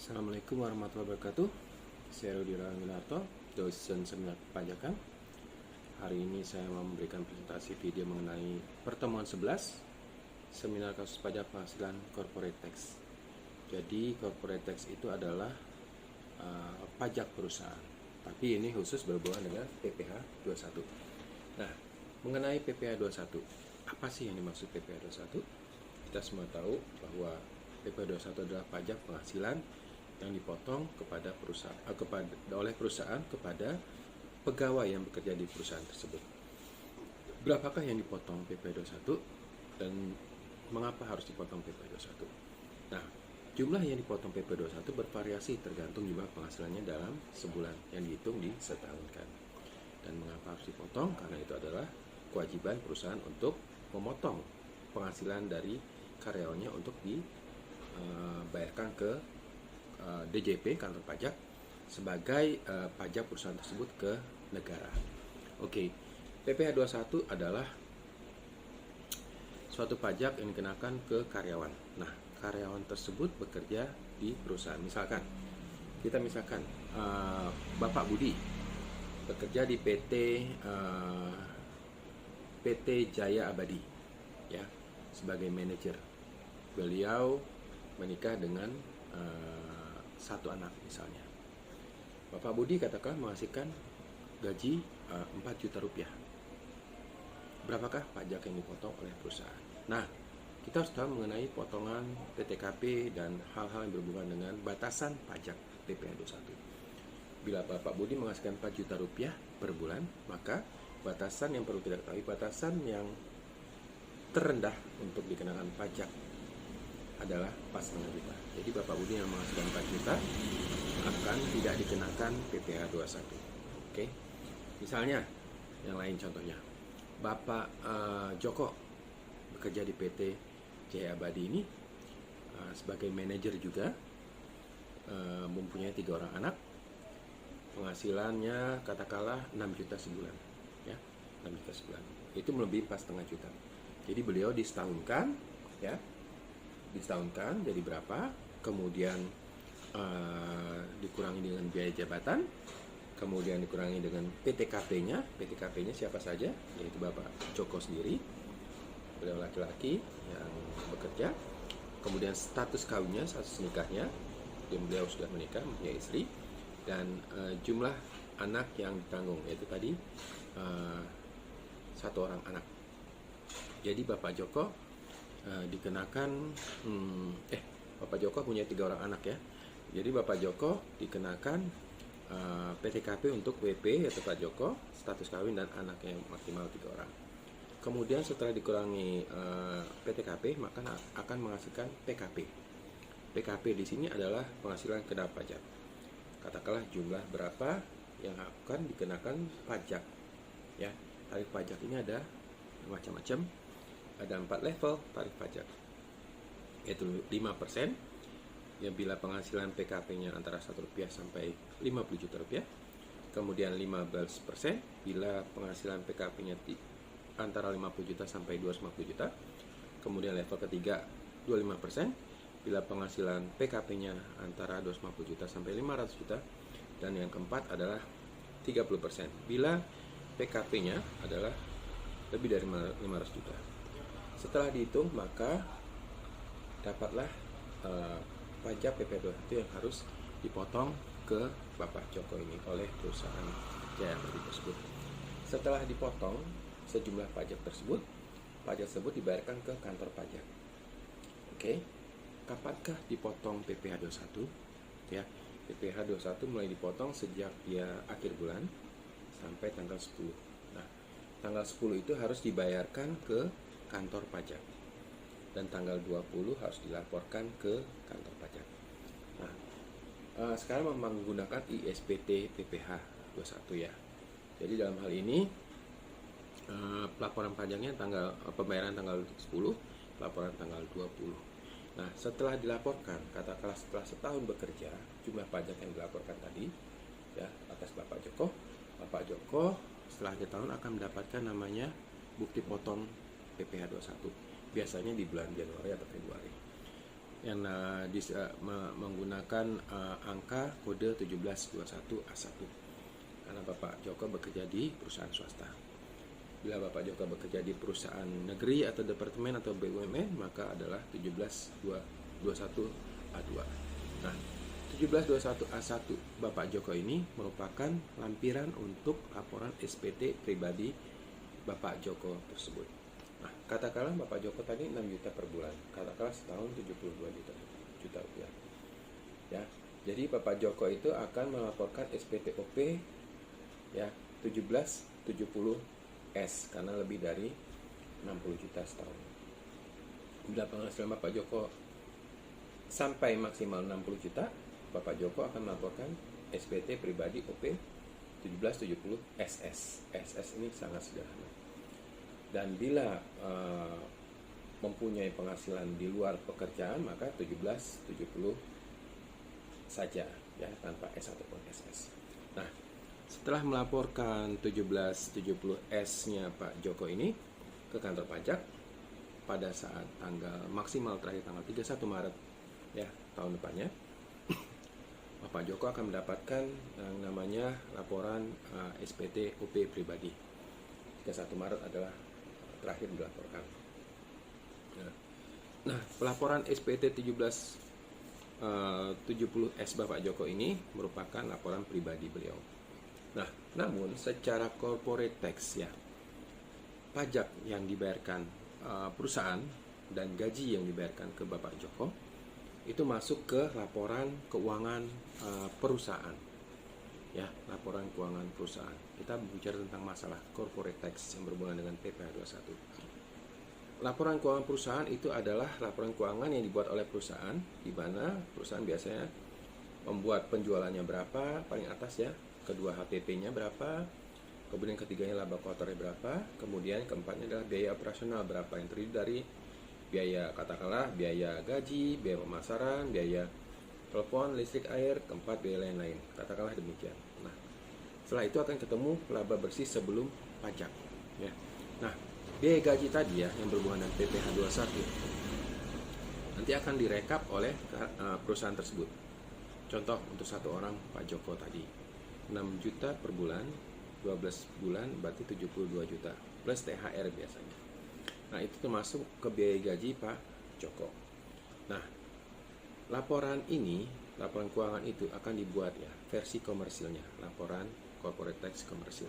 Assalamualaikum warahmatullahi wabarakatuh. Saya Rudi Raminarto, dosen seminar perpajakan. Hari ini saya mau memberikan presentasi video mengenai pertemuan 11 seminar kasus pajak penghasilan corporate tax. Jadi corporate tax itu adalah pajak perusahaan, tapi ini khusus berhubungan dengan PPh 21. Nah, mengenai PPh 21, apa sih yang dimaksud PPh 21? Kita semua tahu bahwa PPh 21 adalah pajak penghasilan yang dipotong kepada oleh perusahaan kepada pegawai yang bekerja di perusahaan tersebut. Berapakah yang dipotong PPh 21 dan mengapa harus dipotong PPh 21? Nah, jumlah yang dipotong PPh 21 bervariasi tergantung jumlah penghasilannya dalam sebulan yang dihitung di setahun kan. Dan mengapa harus dipotong? Karena itu adalah kewajiban perusahaan untuk memotong penghasilan dari karyawannya untuk dibayarkan ke DJP, kantor pajak, sebagai pajak perusahaan tersebut ke negara. Oke, PPh 21 adalah suatu pajak yang dikenakan ke karyawan. Nah, karyawan tersebut bekerja di perusahaan. Misalkan Bapak Budi bekerja di PT Jaya Abadi, ya, sebagai manajer. Beliau menikah dengan satu anak misalnya. Bapak Budi katakan menghasilkan gaji 4 juta rupiah. Berapakah pajak yang dipotong oleh perusahaan? Nah, kita harus tahu mengenai potongan PTKP dan hal-hal yang berhubungan dengan batasan pajak PPh 21. Bila Bapak Budi menghasilkan 4 juta rupiah per bulan, maka batasan yang perlu kita ketahui, batasan yang terendah untuk dikenakan pajak adalah 4,5 juta. Jadi Bapak Budi yang menghasilkan 4 juta akan tidak dikenakan PPh 21. Oke. Misalnya, yang lain contohnya, Bapak Joko bekerja di PT Jaya Abadi ini sebagai manajer juga, mempunyai 3 orang anak, penghasilannya katakanlah 6 juta sebulan, ya, 6 juta sebulan. Itu melebihi 4,5 juta. Jadi beliau disetahunkan, ya, disetahunkan jadi berapa, kemudian dikurangi dengan biaya jabatan, kemudian dikurangi dengan PTKP-nya. PTKP-nya siapa saja? Yaitu Bapak Joko sendiri, beliau laki-laki yang bekerja, kemudian status kawinnya, status nikahnya, dan beliau sudah menikah, mempunyai istri, dan jumlah anak yang ditanggung, yaitu tadi 1 orang anak. Jadi Bapak Joko dikenakan Bapak Joko punya 3 orang anak, ya. Jadi Bapak Joko dikenakan PTKP untuk WP, yaitu Pak Joko, status kawin dan anaknya maksimal 3 orang. Kemudian setelah dikurangi PTKP, maka akan menghasilkan PKP. PKP di sini adalah penghasilan kena pajak. Katakanlah jumlah berapa yang akan dikenakan pajak, ya. Tarif pajak ini ada macam-macam. Ada 4 level tarif pajak, yaitu 5%, yang bila penghasilan PKP-nya antara Rp1 sampai Rp50 juta. Kemudian 15% bila penghasilan PKP-nya antara 50 juta sampai 250 juta. Kemudian level ketiga 25% bila penghasilan PKP-nya antara 250 juta sampai 500 juta. Dan yang keempat adalah 30% bila PKP-nya adalah lebih dari 500 juta. Setelah dihitung, maka dapatlah pajak PPh 21 yang harus dipotong ke Bapak Joko ini oleh perusahaan Jaya Abadi tersebut. Setelah dipotong sejumlah pajak tersebut dibayarkan ke kantor pajak. Oke. Kapankah dipotong PPh 21? Ya, PPh 21 mulai dipotong sejak dia akhir bulan sampai tanggal 10. Nah, tanggal 10 itu harus dibayarkan ke kantor pajak, dan tanggal 20 harus dilaporkan ke kantor pajak. Nah, sekarang menggunakan ISPT PPh 21, ya. Jadi dalam hal ini pelaporan pajaknya pembayaran tanggal 10, pelaporan tanggal 20. Nah, setelah dilaporkan, katakanlah setelah setahun bekerja, jumlah pajak yang dilaporkan tadi, ya, atas Bapak Joko setelah akhir tahun akan mendapatkan namanya bukti potong PPh 21, biasanya di bulan Januari atau Februari. yang menggunakan angka kode 1721A1 karena Bapak Joko bekerja di perusahaan swasta. Bila Bapak Joko bekerja di perusahaan negeri atau departemen atau BUMN, maka adalah 1721A2. Nah, 1721A1 Bapak Joko ini merupakan lampiran untuk laporan SPT pribadi Bapak Joko tersebut. Nah, katakanlah Bapak Joko tadi 6 juta per bulan, katakanlah setahun 72 juta rupiah. Ya, jadi Bapak Joko itu akan melaporkan SPT OP ya 1770S karena lebih dari 60 juta setahun. Bila penghasilan Bapak Joko sampai maksimal 60 juta, Bapak Joko akan melaporkan SPT pribadi OP 1770 SS. SS ini sangat sederhana. Dan bila mempunyai penghasilan di luar pekerjaan, maka 1770 saja ya, tanpa S ataupun SS. Nah, setelah melaporkan 1770S-nya Pak Joko ini ke kantor pajak pada saat tanggal maksimal terakhir tanggal 31 Maret ya tahun depannya, Bapak Joko akan mendapatkan yang namanya laporan SPT OP pribadi. 31 Maret adalah terakhir dilaporkan. Nah, pelaporan SPT 1770S Bapak Joko ini merupakan laporan pribadi beliau. Nah, namun secara corporate tax ya, pajak yang dibayarkan perusahaan dan gaji yang dibayarkan ke Bapak Joko itu masuk ke laporan keuangan perusahaan. Ya, laporan keuangan perusahaan. Kita bicara tentang masalah corporate tax yang berhubungan dengan PPh 21. Laporan keuangan perusahaan itu adalah laporan keuangan yang dibuat oleh perusahaan, di mana perusahaan biasanya membuat penjualannya berapa, paling atas ya, kedua HPP-nya berapa, kemudian ketiganya laba kotornya berapa, kemudian keempatnya adalah biaya operasional berapa, yang terdiri dari biaya, katakanlah biaya gaji, biaya pemasaran, biaya telepon, listrik, air, keempat biaya lain-lain, katakanlah demikian. Nah, setelah itu akan ketemu laba bersih sebelum pajak ya. Nah, biaya gaji tadi ya yang berhubungan dengan PPh 21 nanti akan direkap oleh perusahaan tersebut. Contoh untuk satu orang Pak Joko tadi 6 juta per bulan, 12 bulan berarti 72 juta plus THR biasanya. Nah, itu termasuk ke biaya gaji Pak Joko. Nah, laporan keuangan itu akan dibuat ya versi komersilnya, laporan corporate tax komersil.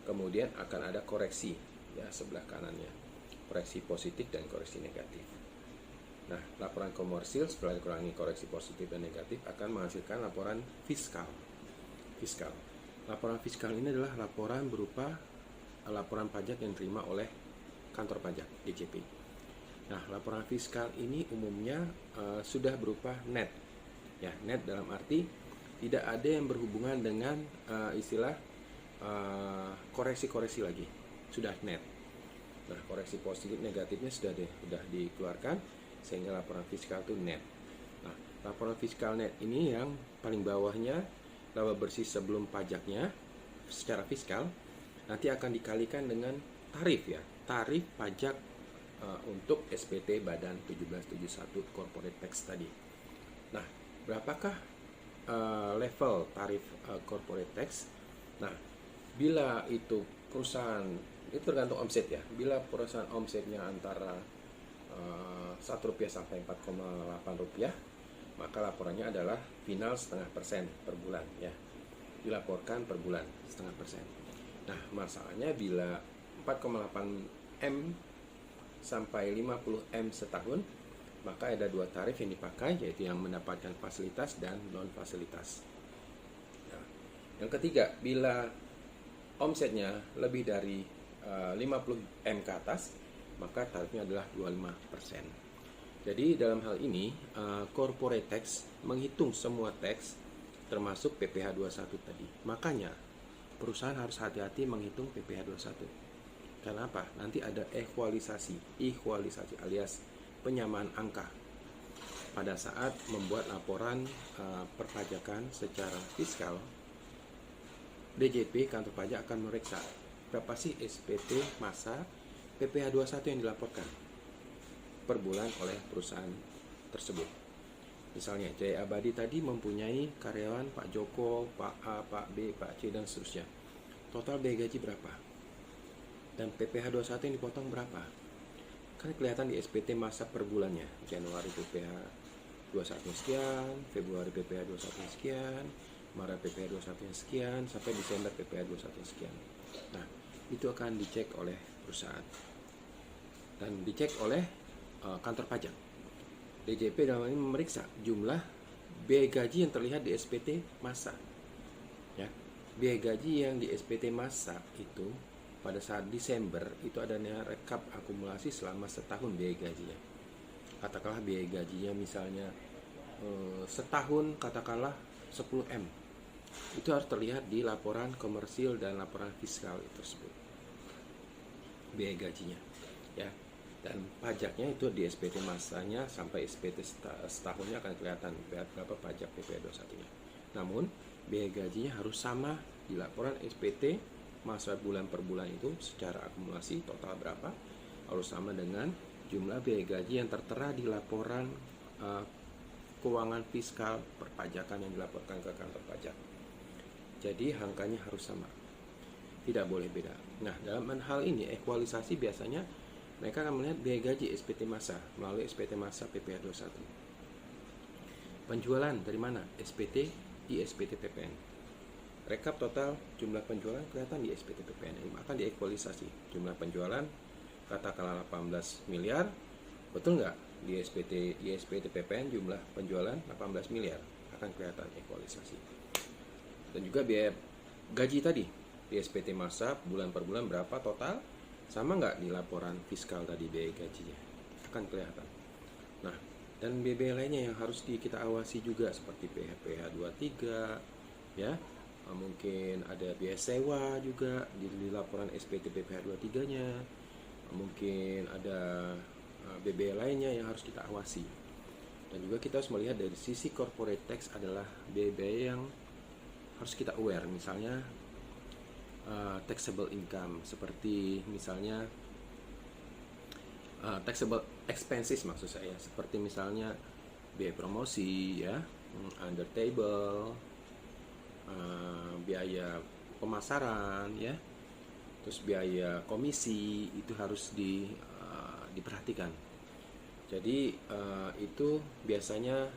Kemudian akan ada koreksi ya sebelah kanannya, koreksi positif dan koreksi negatif. Nah, laporan komersil setelah dikurangi koreksi positif dan negatif akan menghasilkan laporan fiskal. Laporan fiskal ini adalah laporan berupa laporan pajak yang diterima oleh kantor pajak DJP. Nah, laporan fiskal ini umumnya sudah berupa net. Ya, net dalam arti tidak ada yang berhubungan dengan istilah koreksi-koreksi lagi. Sudah net. Nah, koreksi positif negatifnya sudah dikeluarkan sehingga laporan fiskal itu net. Nah, laporan fiskal net ini yang paling bawahnya laba bersih sebelum pajaknya secara fiskal nanti akan dikalikan dengan tarif ya, tarif pajak untuk SPT Badan 1771 Corporate Tax tadi. Nah, berapakah level tarif corporate tax? Nah, bila itu perusahaan, itu tergantung omset ya. Bila perusahaan omsetnya antara Rp1 sampai Rp4,8, maka laporannya adalah final 0,5% per bulan ya. Dilaporkan per bulan 0,5%. Nah, masalahnya bila 4,8 M sampai 50 M setahun, maka ada dua tarif yang dipakai, yaitu yang mendapatkan fasilitas dan non fasilitas. Nah, yang ketiga, bila omsetnya lebih dari 50 M ke atas, maka tarifnya adalah 25%. Jadi dalam hal ini corporate tax menghitung semua tax termasuk PPh 21 tadi. Makanya perusahaan harus hati-hati menghitung PPh 21. Kenapa? Nanti ada ekualisasi alias penyamaan angka pada saat membuat laporan perpajakan secara fiskal. DJP kantor pajak akan memeriksa berapa sih SPT masa PPh 21 yang dilaporkan per bulan oleh perusahaan tersebut. Misalnya Jaya Abadi tadi mempunyai karyawan Pak Joko, Pak A, Pak B, Pak C, dan seterusnya. Total biaya gaji berapa? Dan PPh 21 yang dipotong berapa? Kan kelihatan di SPT masa per bulannya. Januari PPh 21 sekian, Februari PPh 21 sekian, Maret PPh 21 sekian, sampai Desember PPh 21 sekian. Nah, itu akan dicek oleh perusahaan dan dicek oleh kantor pajak. DJP dalam ini memeriksa jumlah biaya gaji yang terlihat di SPT masa. Ya, biaya gaji yang di SPT masa itu pada saat Desember itu adanya rekap akumulasi selama setahun biaya gajinya. Katakanlah biaya gajinya misalnya setahun katakanlah 10M. Itu harus terlihat di laporan komersil dan laporan fiskal tersebut. Biaya gajinya, ya. Dan pajaknya itu di SPT masanya sampai SPT setahunnya akan kelihatan berapa pajak PPh 21-nya. Namun, biaya gajinya harus sama di laporan SPT masa bulan per bulan itu secara akumulasi total berapa harus sama dengan jumlah biaya gaji yang tertera di laporan keuangan fiskal perpajakan yang dilaporkan ke kantor pajak. Jadi angkanya harus sama, tidak boleh beda. Nah, dalam hal ini ekualisasi biasanya mereka akan melihat biaya gaji SPT masa melalui SPT masa PPh 21. Penjualan dari mana? SPT di SPT PPN. Rekap total jumlah penjualan kelihatan di SPT PPN. Ini akan diekualisasi. Jumlah penjualan katakanlah 18 miliar. Betul nggak? Di SPT PPN jumlah penjualan 18 miliar. Akan kelihatan ekualisasi. Dan juga biaya gaji tadi di SPT masa bulan per bulan berapa total? Sama nggak di laporan fiskal tadi biaya gajinya? Akan kelihatan. Nah, dan biaya lainnya yang harus kita awasi juga seperti PPh 23, ya. Mungkin ada biaya sewa juga di laporan SPT PPh 23-nya. Mungkin ada biaya lainnya yang harus kita awasi. Dan juga kita harus melihat dari sisi corporate tax adalah biaya yang harus kita aware. Misalnya taxable income, seperti misalnya taxable expenses maksud saya, seperti misalnya biaya promosi, ya, under table, biaya pemasaran, ya, terus biaya komisi itu harus diperhatikan. Jadi itu biasanya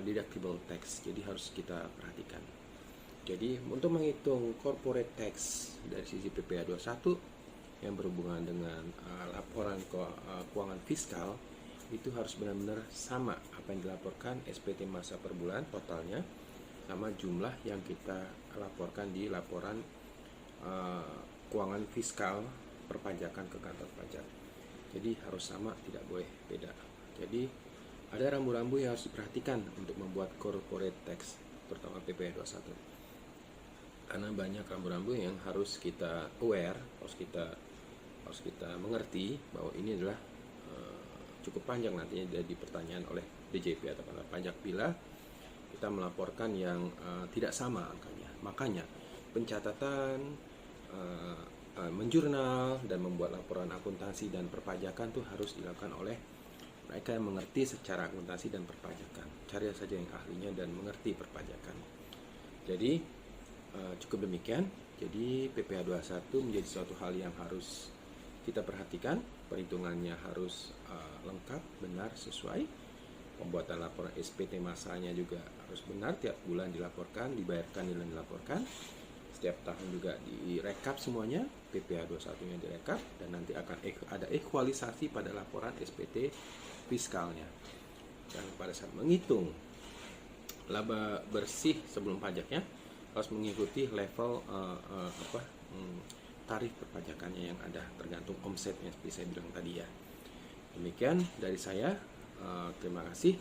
deductible tax, jadi harus kita perhatikan. Jadi untuk menghitung corporate tax dari sisi PPh 21 yang berhubungan dengan laporan keuangan fiskal itu harus benar-benar sama apa yang dilaporkan SPT masa per bulan totalnya sama jumlah yang kita laporkan di laporan keuangan fiskal perpajakan ke kantor pajak. Jadi harus sama, tidak boleh beda. Jadi ada rambu-rambu yang harus diperhatikan untuk membuat corporate tax terutama PPh 21. Karena banyak rambu-rambu yang harus kita aware, harus kita mengerti bahwa ini adalah cukup panjang nantinya jadi pertanyaan oleh DJP atau kantor pajak bila kita melaporkan yang tidak sama angkanya. Makanya pencatatan, menjurnal dan membuat laporan akuntansi dan perpajakan itu harus dilakukan oleh mereka yang mengerti secara akuntansi dan perpajakan. Cari saja yang ahlinya dan mengerti perpajakan. Jadi cukup demikian. Jadi PPh 21 menjadi suatu hal yang harus kita perhatikan. Perhitungannya harus lengkap, benar, sesuai. Pembuatan laporan SPT masanya juga harus benar, tiap bulan dilaporkan, dibayarkan dan dilaporkan. Setiap tahun juga direkap semuanya, PPh 21-nya direkap, dan nanti akan ada ekualisasi pada laporan SPT fiskalnya. Dan pada saat menghitung laba bersih sebelum pajaknya harus mengikuti level tarif perpajakannya yang ada, tergantung omsetnya seperti saya bilang tadi ya. Demikian dari saya. Terima kasih.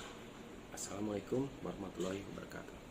Assalamualaikum warahmatullahi wabarakatuh.